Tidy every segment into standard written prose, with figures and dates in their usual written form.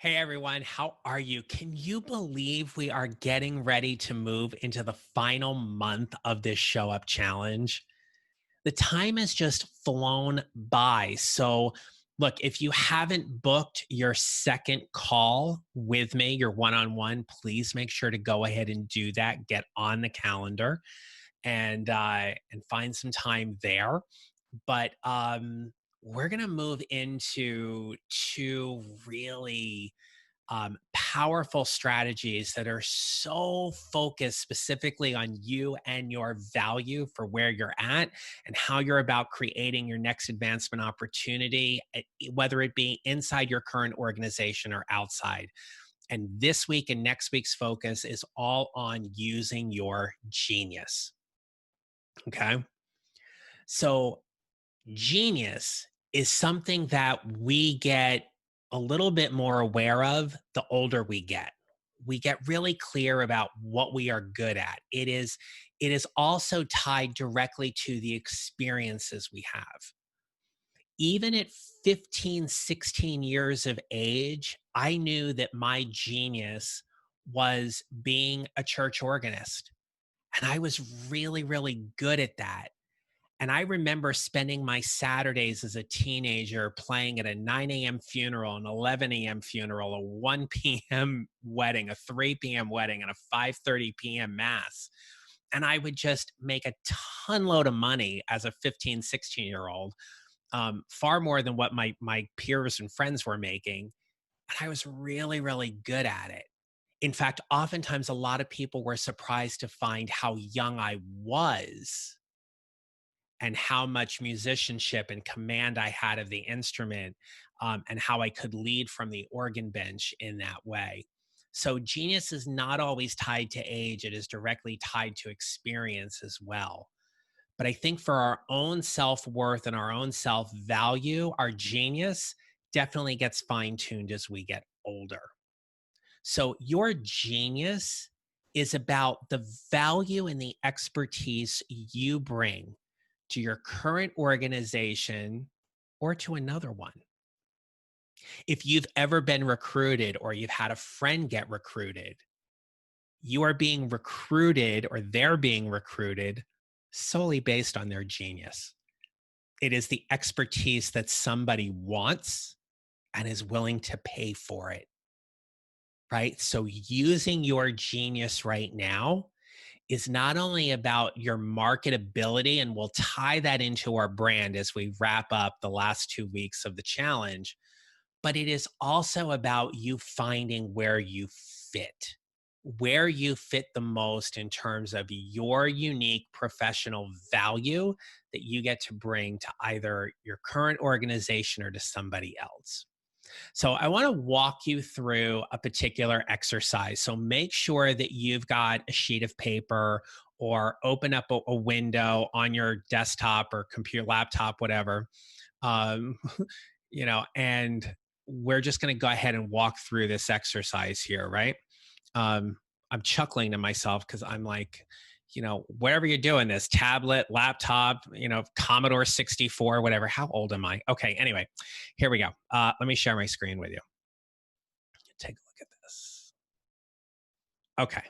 Hey everyone, how are you? Can you believe we are getting ready to move into the final month of this Show Up Challenge? The time has just flown by. So, look, if you haven't booked your second call with me, your one on one, please make sure to go ahead and do that. Get on the calendar and find some time there. But we're gonna move into two really powerful strategies that are so focused specifically on you and your value for where you're at and how you're about creating your next advancement opportunity, whether it be inside your current organization or outside. And this week and next week's focus is all on using your genius. Okay. So, genius is something that we get a little bit more aware of the older we get. We get really clear about what we are good at. It is also tied directly to the experiences we have. Even at 15, 16 years of age, I knew that my genius was being a church organist. And I was really, really good at that. And I remember spending my Saturdays as a teenager playing at a 9 a.m. funeral, an 11 a.m. funeral, a 1 p.m. wedding, a 3 p.m. wedding, and a 5:30 p.m. mass. And I would just make a ton load of money as a 15, 16-year-old, far more than what my peers and friends were making. And I was really, really good at it. In fact, oftentimes a lot of people were surprised to find how young I was and how much musicianship and command I had of the instrument, and how I could lead from the organ bench in that way. So, genius is not always tied to age, it is directly tied to experience as well. But I think for our own self worth and our own self value, our genius definitely gets fine tuned as we get older. So, your genius is about the value and the expertise you bring to your current organization or to another one. If you've ever been recruited or you've had a friend get recruited, you are being recruited or they're being recruited solely based on their genius. It is the expertise that somebody wants and is willing to pay for it, right? So using your genius right now is not only about your marketability, and we'll tie that into our brand as we wrap up the last 2 weeks of the challenge, but it is also about you finding where you fit the most in terms of your unique professional value that you get to bring to either your current organization or to somebody else. So I want to walk you through a particular exercise. So make sure that you've got a sheet of paper or open up a window on your desktop or computer, laptop, whatever. Um, and we're just going to go ahead and walk through this exercise here, right? Um, I'm chuckling to myself because I'm like, wherever you're doing this, tablet, laptop, Commodore 64, whatever. How old am I? Okay, anyway, here we go. Let me share my screen with you. Take a look at this. Okay.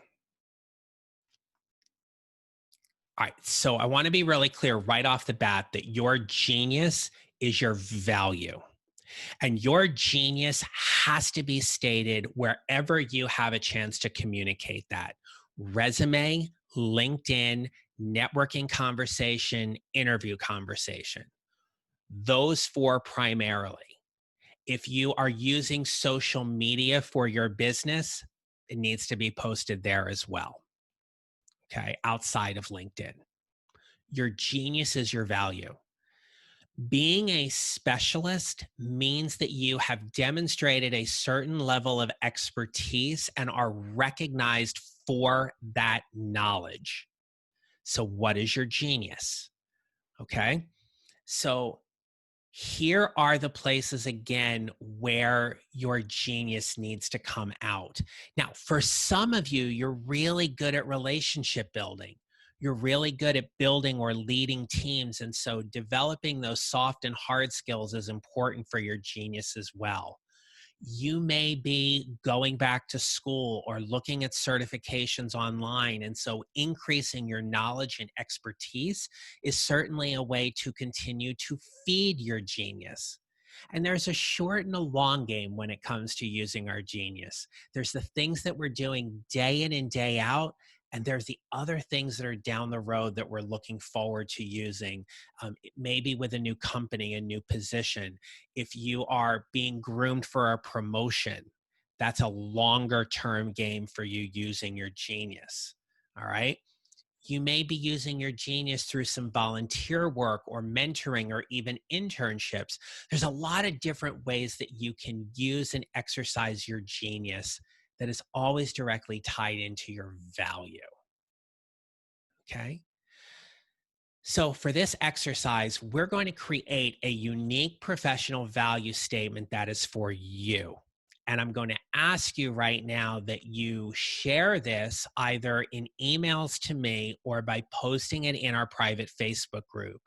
All right. So I want to be really clear right off the bat that your genius is your value. And your genius has to be stated wherever you have a chance to communicate that. Resume, LinkedIn, networking conversation, interview conversation. Those four primarily. If you are using social media for your business, it needs to be posted there as well. Okay, outside of LinkedIn. Your genius is your value. Being a specialist means that you have demonstrated a certain level of expertise and are recognized for that knowledge. So, what is your genius? Okay. So, here are the places again where your genius needs to come out. Now, for some of you, you're really good at relationship building. You're really good at building or leading teams. And so developing those soft and hard skills is important for your genius as well. You may be going back to school or looking at certifications online. And so increasing your knowledge and expertise is certainly a way to continue to feed your genius. And there's a short and a long game when it comes to using our genius. There's the things that we're doing day in and day out, and there's the other things that are down the road that we're looking forward to using, maybe with a new company, a new position. If you are being groomed for a promotion, that's a longer term game for you using your genius. All right. You may be using your genius through some volunteer work or mentoring or even internships. There's a lot of different ways that you can use and exercise your genius that is always directly tied into your value. Okay. So, for this exercise, we're going to create a unique professional value statement that is for you. And I'm going to ask you right now that you share this either in emails to me or by posting it in our private Facebook group.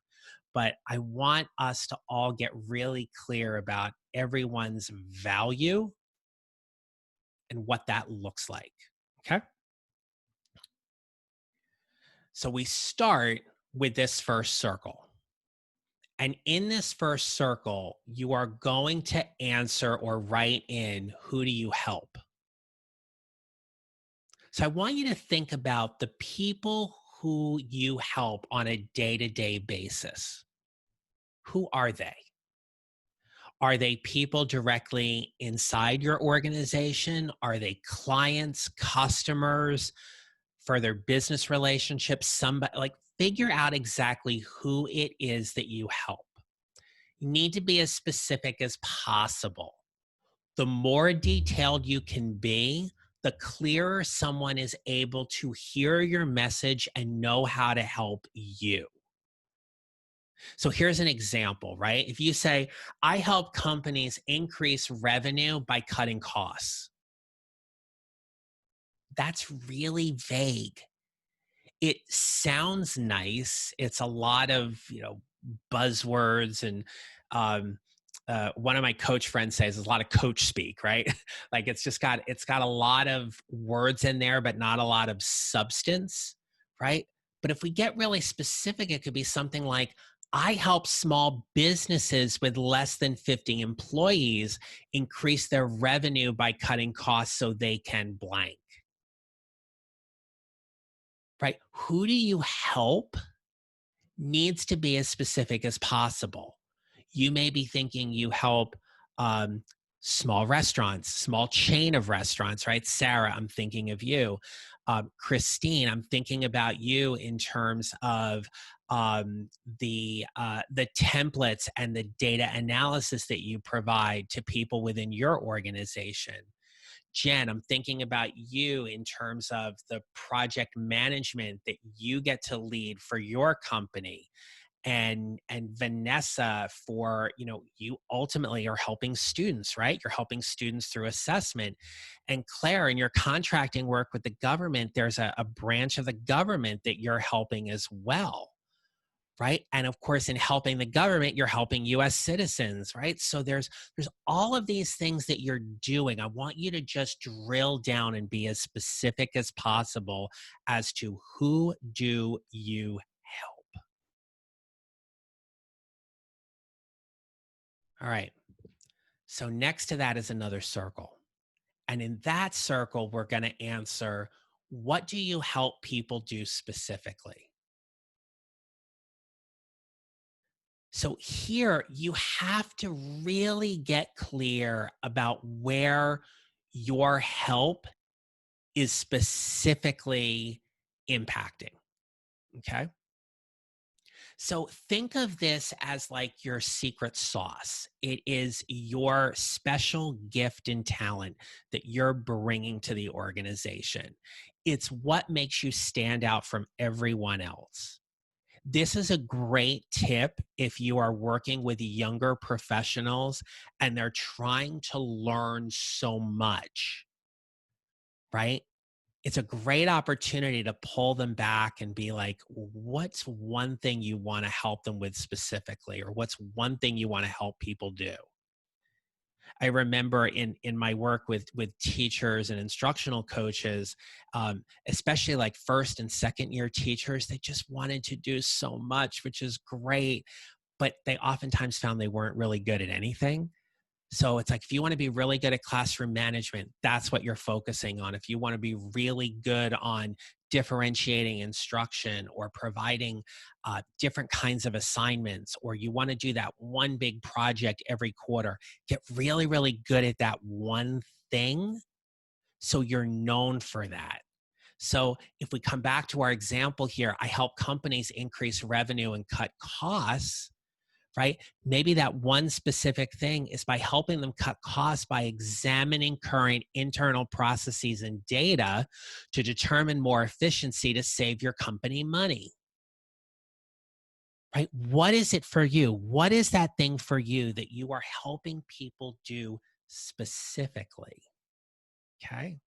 But I want us to all get really clear about everyone's value and what that looks like. Okay. So, we start with this first circle. And in this first circle, you are going to answer or write in who do you help? So I want you to think about the people who you help on a day to day basis. Who are they? Are they people directly inside your organization? Are they clients, customers, further business relationships? Somebody like figure out exactly who it is that you help. You need to be as specific as possible. The more detailed you can be, the clearer someone is able to hear your message and know how to help you. So here's an example, right? If you say, I help companies increase revenue by cutting costs, that's really vague. It sounds nice. It's a lot of, buzzwords and one of my coach friends says there's a lot of coach speak, right? Like it's got a lot of words in there, but not a lot of substance, right? But if we get really specific, it could be something like, I help small businesses with less than 50 employees increase their revenue by cutting costs so they can blank, right? Who do you help needs to be as specific as possible. You may be thinking you help um, small restaurants, small chain of restaurants, right? Sarah, I'm thinking of you. Christine, I'm thinking about you in terms of the templates and the data analysis that you provide to people within your organization. Jen, I'm thinking about you in terms of the project management that you get to lead for your company. And Vanessa, for you ultimately are helping students, right? You're helping students through assessment. And Claire, in your contracting work with the government, there's a branch of the government that you're helping as well, right? And of course, in helping the government, you're helping US citizens, right? So there's all of these things that you're doing. I want you to just drill down and be as specific as possible as to who do you help. All right. So next to that is another circle. And in that circle, we're going to answer, what do you help people do specifically? So here you have to really get clear about where your help is specifically impacting. Okay. So think of this as like your secret sauce. It is your special gift and talent that you're bringing to the organization. It's what makes you stand out from everyone else. This is a great tip if you are working with younger professionals and they're trying to learn so much, right? It's a great opportunity to pull them back and be like, what's one thing you want to help them with specifically? Or what's one thing you want to help people do? I remember in my work with teachers and instructional coaches, especially like first and second year teachers, they just wanted to do so much, which is great, but they oftentimes found they weren't really good at anything. So it's like if you want to be really good at classroom management, that's what you're focusing on. If you want to be really good on differentiating instruction or providing different kinds of assignments, or you want to do that one big project every quarter, get really, really good at that one thing so you're known for that. So if we come back to our example here, I help companies increase revenue and cut costs, right? Maybe that one specific thing is by helping them cut costs by examining current internal processes and data to determine more efficiency to save your company money, right? What is it for you? What is that thing for you that you are helping people do specifically? Okay.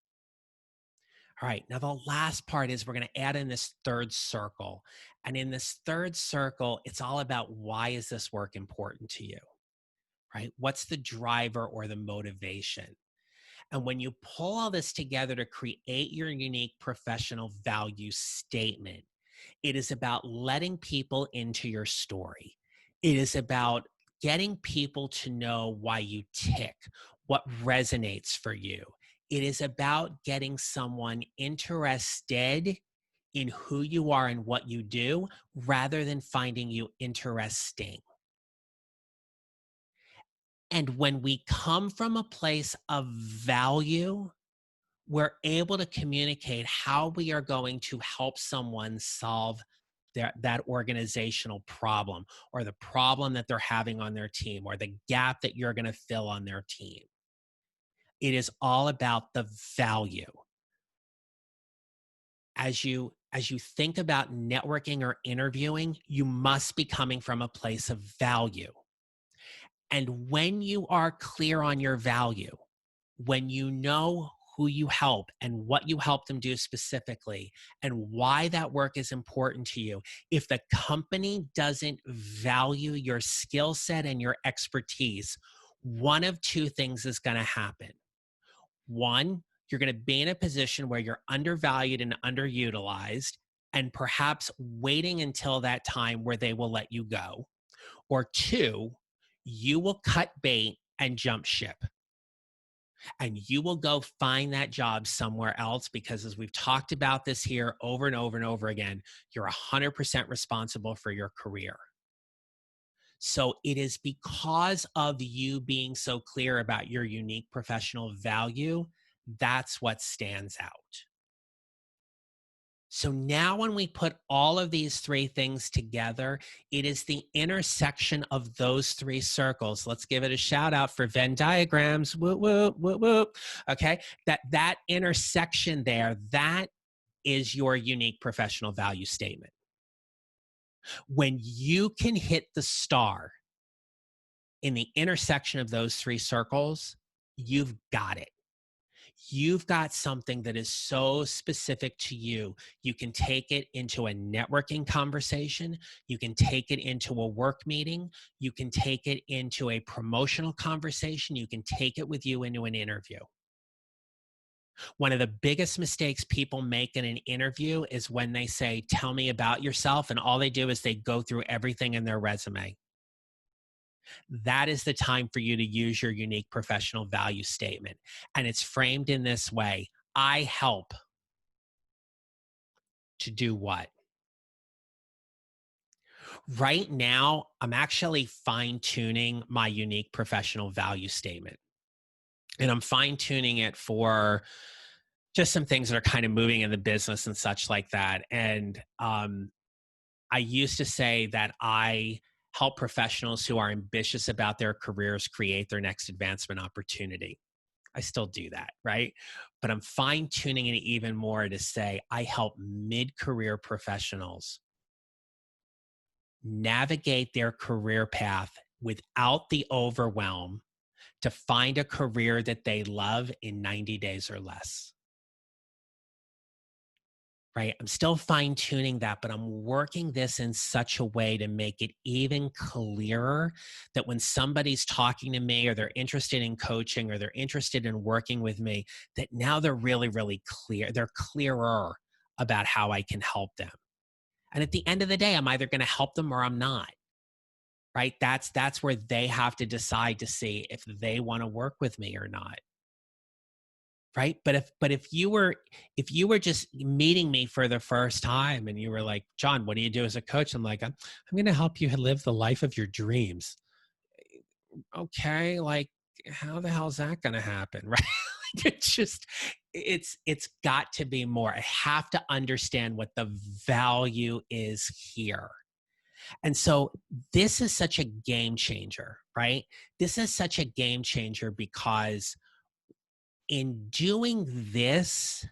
All right. Now, the last part is we're going to add in this third circle. And in this third circle, it's all about why is this work important to you? Right? What's the driver or the motivation? And when you pull all this together to create your unique professional value statement, it is about letting people into your story. It is about getting people to know why you tick, what resonates for you. It is about getting someone interested in who you are and what you do rather than finding you interesting. And when we come from a place of value, we're able to communicate how we are going to help someone solve that organizational problem or the problem that they're having on their team or the gap that you're going to fill on their team. It is all about the value. As you think about networking or interviewing, you must be coming from a place of value. And when you are clear on your value, when you know who you help and what you help them do specifically and why that work is important to you, if the company doesn't value your skill set and your expertise, one of two things is going to happen. One, you're going to be in a position where you're undervalued and underutilized, and perhaps waiting until that time where they will let you go. Or two, you will cut bait and jump ship and you will go find that job somewhere else because, as we've talked about this here over and over and over again, you're 100% responsible for your career. So it is because of you being so clear about your unique professional value, that's what stands out. So now, when we put all of these three things together, it is the intersection of those three circles. Let's give it a shout out for Venn diagrams. Whoop, whoop, whoop, whoop. Okay. That intersection there, that is your unique professional value statement. When you can hit the star in the intersection of those three circles, you've got it. You've got something that is so specific to you. You can take it into a networking conversation. You can take it into a work meeting. You can take it into a promotional conversation. You can take it with you into an interview. One of the biggest mistakes people make in an interview is when they say, "Tell me about yourself." And all they do is they go through everything in their resume. That is the time for you to use your unique professional value statement. And it's framed in this way: I help to do what? Right now, I'm actually fine tuning my unique professional value statement. And I'm fine tuning it for just some things that are kind of moving in the business and such like that. And I used to say that I help professionals who are ambitious about their careers create their next advancement opportunity. I still do that, right? But I'm fine tuning it even more to say I help mid career professionals navigate their career path without the overwhelm to find a career that they love in 90 days or less. right? I'm still fine tuning that, but I'm working this in such a way to make it even clearer that when somebody's talking to me or they're interested in coaching or they're interested in working with me, that now they're really, really clear. They're clearer about how I can help them. And at the end of the day, I'm either going to help them or I'm not, right? That's where they have to decide to see if they want to work with me or not. Right. But if you were just meeting me for the first time and you were like, John, what do you do as a coach? I'm like, I'm going to help you live the life of your dreams. Okay. Like, how the hell is that going to happen? Right. It's just, it's got to be more. I have to understand what the value is here. And so this is such a game changer, right? This is such a game changer because in doing this,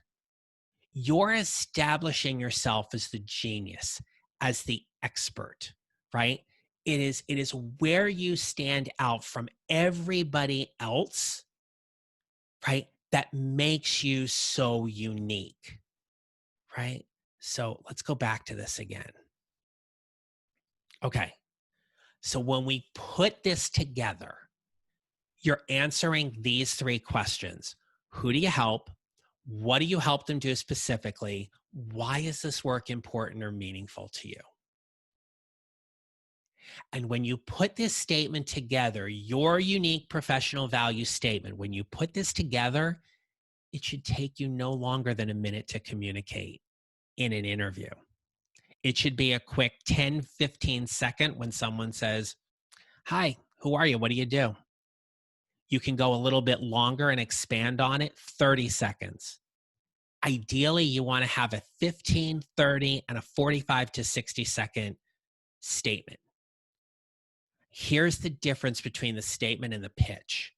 you're establishing yourself as the genius, as the expert, right? It is where you stand out from everybody else, right? That makes you so unique, right? So let's go back to this again. Okay. So when we put this together, you're answering these three questions. Who do you help? What do you help them do specifically? Why is this work important or meaningful to you? And when you put this statement together, your unique professional value statement, when you put this together, it should take you no longer than a minute to communicate in an interview. It should be a quick 10, 15-second when someone says, Hi, who are you? What do you do? You can go a little bit longer and expand on it, 30 seconds. Ideally, you want to have a 15, 30, and a 45 to 60-second statement. Here's the difference between the statement and the pitch.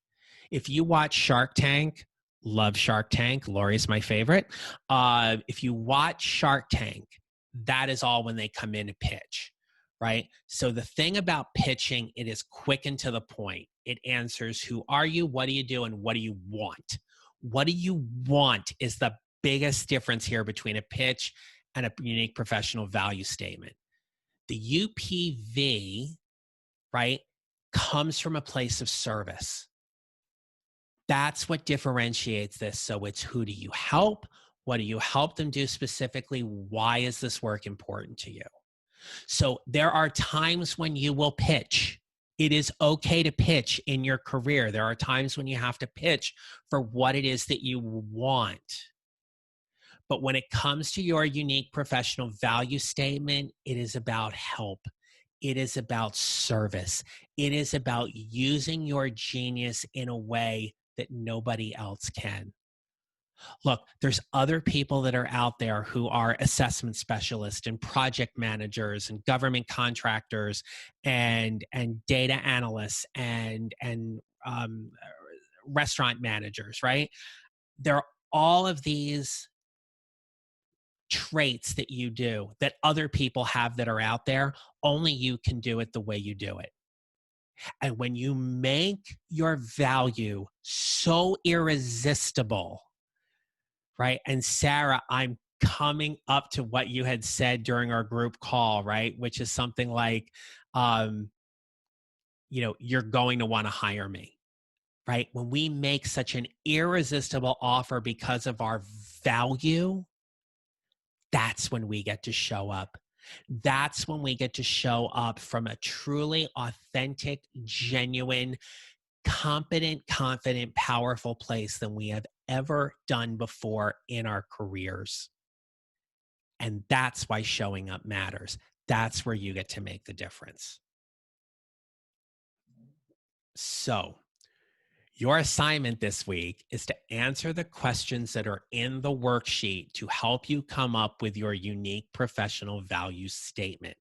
If you watch Shark Tank, love Shark Tank, Lori's my favorite. If you watch Shark Tank, that is all when they come in to pitch, right? So the thing about pitching, it is quick and to the point. It answers who are you, what do you do, and what do you want? What do you want is the biggest difference here between a pitch and a unique professional value statement. The UPV, right, comes from a place of service. That's what differentiates this. So it's who do you help? What do you help them do specifically? Why is this work important to you? So there are times when you will pitch. It is okay to pitch in your career. There are times when you have to pitch for what it is that you want. But when it comes to your unique professional value statement, it is about help. It is about service. It is about using your genius in a way that nobody else can. Look, there's other people that are out there who are assessment specialists and project managers and government contractors and data analysts and restaurant managers, right? There are all of these traits that you do that other people have that are out there. Only you can do it the way you do it. And when you make your value so irresistible, right? And Sarah, I'm coming up to what you had said during our group call, right? Which is something like, um, you're going to want to hire me, right? When we make such an irresistible offer because of our value, that's when we get to show up. That's when we get to show up from a truly authentic, genuine, competent, confident, powerful place than we have ever done before in our careers. And that's why showing up matters. That's where you get to make the difference. So, your assignment this week is to answer the questions that are in the worksheet to help you come up with your unique professional value statement.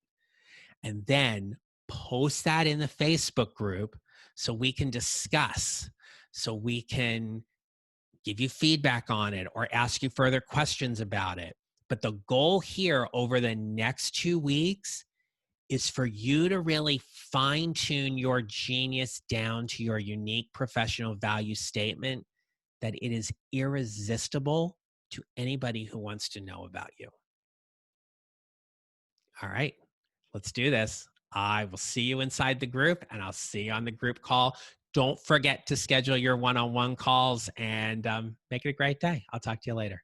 And then post that in the Facebook group so we can discuss, so we can give you feedback on it or ask you further questions about it. But the goal here over the next 2 weeks is for you to really fine tune your genius down to your unique professional value statement that it is irresistible to anybody who wants to know about you. All right, let's do this. I will see you inside the group and I'll see you on the group call. Don't forget to schedule your one on one calls and make it a great day. I'll talk to you later.